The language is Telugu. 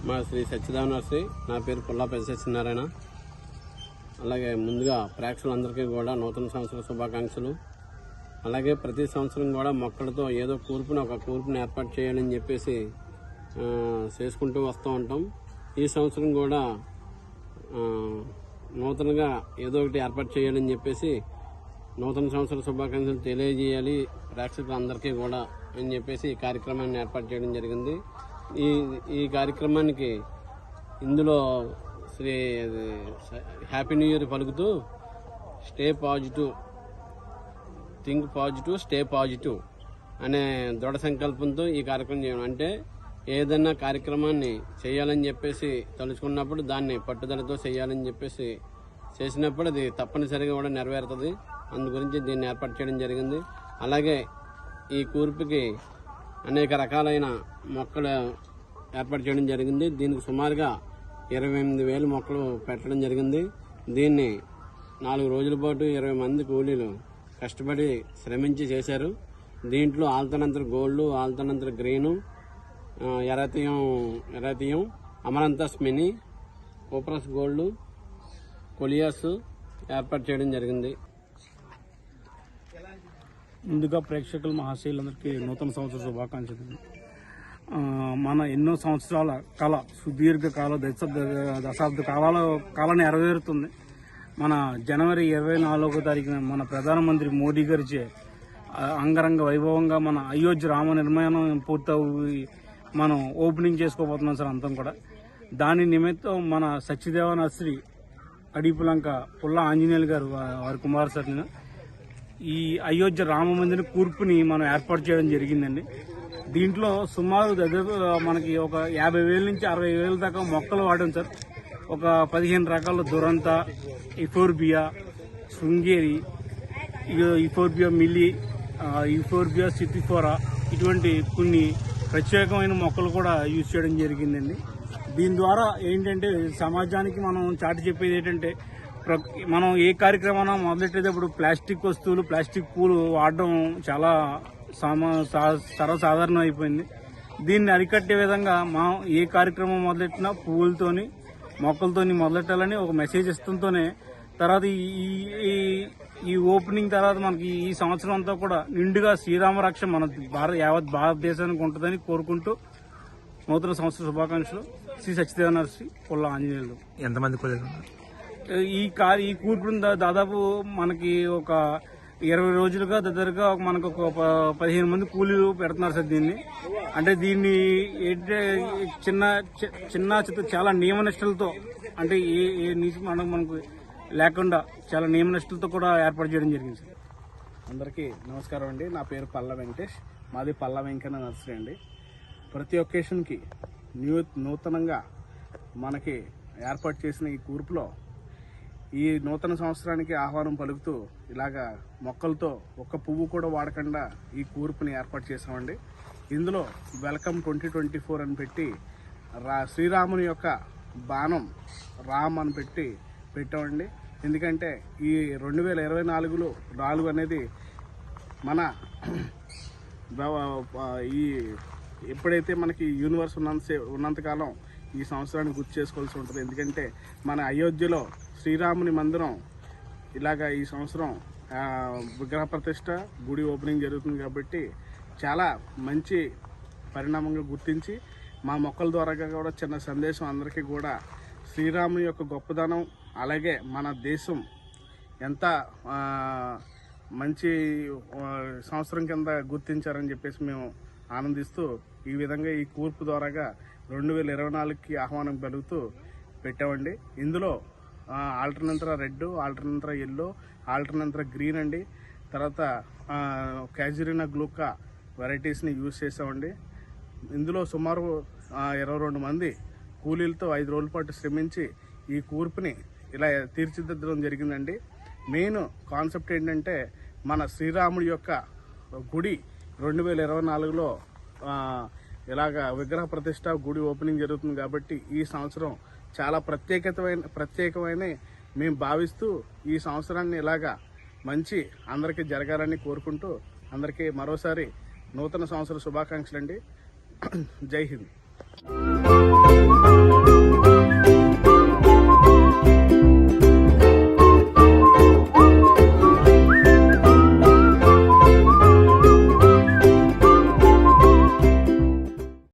మా శ్రీ సత్యదేవ నర్సరీ, నా పేరు పుల్లాపల్లి సత్యనారాయణ. అలాగే ముందుగా ప్రేక్షకులందరికీ కూడా నూతన సంవత్సర శుభాకాంక్షలు. అలాగే ప్రతి సంవత్సరం కూడా మొక్కలతో ఏదో ఒక కూర్పుని ఏర్పాటు చేయాలని చెప్పేసి చేసుకుంటూ వస్తూ ఉంటాం. ఈ సంవత్సరం కూడా నూతనంగా ఏదో ఒకటి ఏర్పాటు చేయాలని చెప్పేసి నూతన సంవత్సర శుభాకాంక్షలు తెలియజేయాలి ప్రేక్షకులందరికీ కూడా అని చెప్పేసి ఈ కార్యక్రమాన్ని ఏర్పాటు చేయడం జరిగింది. ఈ కార్యక్రమానికి ఇందులో శ్రీ హ్యాపీ న్యూ ఇయర్ పలుకుతూ stay positive, think positive, stay positive అనే దృఢ సంకల్పంతో ఈ కార్యక్రమం చేయడం. అంటే ఏదైనా కార్యక్రమాన్ని చేయాలని చెప్పేసి తలుచుకున్నప్పుడు దాన్ని పట్టుదలతో చేయాలని చెప్పేసి చేసినప్పుడు అది తప్పనిసరిగా కూడా నెరవేరుతుంది. అందు గురించి దీన్ని ఏర్పాటు చేయడం జరిగింది. అలాగే ఈ కూర్పుకి అనేక రకాలైన మొక్కలు ఏర్పాటు చేయడం జరిగింది. దీనికి సుమారుగా 28,000 మొక్కలు పెట్టడం జరిగింది. దీన్ని 4 రోజుల పాటు 20 మంది కూలీలు కష్టపడి శ్రమించి చేశారు. దీంట్లో ఆల్తనంతర గోల్డ్, ఆల్తనంతర గ్రీను, ఎరాతియం, అమరంతస్ మినీ, కోప్రస్ గోల్డ్, కొలియాస్ ఏర్పాటు చేయడం జరిగింది. ముందుగా ప్రేక్షకులు మహాశయులందరికీ నూతన సంవత్సర శుభాకాంక్షలు. మన ఎన్నో సంవత్సరాల కళ, సుదీర్ఘ కాల దశాబ్ద కాలం నెరవేరుతుంది. మన జనవరి 24వ తారీఖున మన ప్రధానమంత్రి మోడీ గారిచే అంగరంగ వైభవంగా మన అయోధ్య రామ నిర్మాణం పూర్తయి మనం ఓపెనింగ్ చేసుకోబోతున్నాం సార్. అంతం కూడా దాని నిమిత్తం మన సత్యదేవ నర్సరీ అడిపులంక పుల్ల ఆంజనేయులు గారు వారి కుమార్ సార్ ఈ అయోధ్య రామ మందిర కూర్పుని మనం ఏర్పాటు చేయడం జరిగిందండి. దీంట్లో సుమారు మనకి ఒక 50,000 నుంచి 60,000 దాకా మొక్కలు వాడాం సార్. ఒక 15 రకాల దురంత, ఇఫోర్బియా, శృంగేరి, ఇఫోర్బియా మిల్లీ, ఇఫోర్బియా సిటిఫోరా, ఇటువంటి కొన్ని ప్రత్యేకమైన మొక్కలు కూడా యూజ్ చేయడం జరిగిందండి. దీని ద్వారా ఏంటంటే సమాజానికి మనం చాటి చెప్పేది ఏంటంటే, మనం ఏ కార్యక్రమాన్ని మొదలెట్టేటప్పుడు ప్లాస్టిక్ వస్తువులు, ప్లాస్టిక్ పూలు వాడడం చాలా సర్వసాధారణం అయిపోయింది. దీన్ని అరికట్టే విధంగా మనం ఏ కార్యక్రమం మొదలెట్టినా పువ్వులతోని, మొక్కలతోని మొదలెట్టాలని ఒక మెసేజ్ ఇస్తుంటూనే తర్వాత ఈ ఓపెనింగ్ తర్వాత మనకి ఈ సంవత్సరం అంతా కూడా నిండుగా శ్రీరామ రక్ష మన యావత్ భారతదేశానికి ఉంటుందని కోరుకుంటూ నూతన సంవత్సర శుభాకాంక్షలు. శ్రీ సత్యదేవ నర్సరీ, పుల్ల ఆంజనేయులు. ఎంతమంది కూలీలు? ఈ కూర్పు దాదాపు మనకి ఒక 20 రోజులుగా దగ్గరగా మనకు ఒక 15 మంది కూలీలు పెడుతున్నారు సార్ దీన్ని. అంటే దీన్ని చిన్న చాలా నియమనిష్టలతో, అంటే ఏ నీతి మనకు లేకుండా చాలా నియమనిష్టలతో కూడా ఏర్పాటు చేయడం జరిగింది సార్. అందరికీ నమస్కారం అండి. నా పేరు పల్ల వెంకటేష్, మాది పల్ల వెంకన్న నర్సరీ అండి. ప్రతి ఒకేషన్కి నూతనంగా మనకి ఏర్పాటు చేసిన ఈ కూర్పులో ఈ నూతన సంవత్సరానికి ఆహ్వానం పలుకుతూ ఇలాగా మొక్కలతో ఒక్క పువ్వు కూడా వాడకుండా ఈ కూర్పుని ఏర్పాటు చేసామండి. ఇందులో వెల్కమ్ 2024 అని పెట్టి శ్రీరాముని యొక్క బాణం రామ్ అని పెట్టామండి. ఎందుకంటే ఈ 2024లో 4 అనేది మన ఈ ఎప్పుడైతే మనకి యూనివర్స్ ఉన్నంతకాలం ఈ సంవత్సరాన్ని గుర్తు చేసుకోవాల్సి ఉంటుంది. ఎందుకంటే మన అయోధ్యలో శ్రీరాముని మందిరం ఇలాగా ఈ సంవత్సరం విగ్రహ ప్రతిష్ట, గుడి ఓపెనింగ్ జరుగుతుంది. కాబట్టి చాలా మంచి పరిణామంగా గుర్తించి మా మొక్కల ద్వారా కూడా చిన్న సందేశం అందరికీ కూడా శ్రీరాముని యొక్క గొప్పదనం, అలాగే మన దేశం ఎంత మంచి సంవత్సరం కింద గుర్తించారని చెప్పేసి మేము ఆనందిస్తూ ఈ విధంగా ఈ కూర్పు ద్వారాగా 2024కి ఆహ్వానం పలుకుతూ పెట్టామండి. ఇందులో ఆల్టర్నేంతర రెడ్, ఆల్టర్నేంతర ఎల్లో, ఆల్టర్నేంతర గ్రీన్ అండి, తర్వాత క్యాజురినా గ్లూకా వెరైటీస్ని యూజ్ చేసామండి. ఇందులో సుమారు 22 మంది కూలీలతో 5 రోజుల పాటు శ్రమించి ఈ కూర్పుని ఇలా తీర్చిదిద్దడం జరిగిందండి. మెయిన్ కాన్సెప్ట్ ఏంటంటే మన శ్రీరాముడి యొక్క గుడి 2024లో ఇలాగ విగ్రహ ప్రతిష్ట, గుడి ఓపెనింగ్ జరుగుతుంది. కాబట్టి ఈ సంవత్సరం చాలా ప్రత్యేకమైన మేము భావిస్తూ ఈ సంవత్సరాన్ని ఇలాగా మంచి అందరికీ జరగాలని కోరుకుంటూ అందరికీ మరోసారి నూతన సంవత్సర శుభాకాంక్షలు అండి. జై హింద్.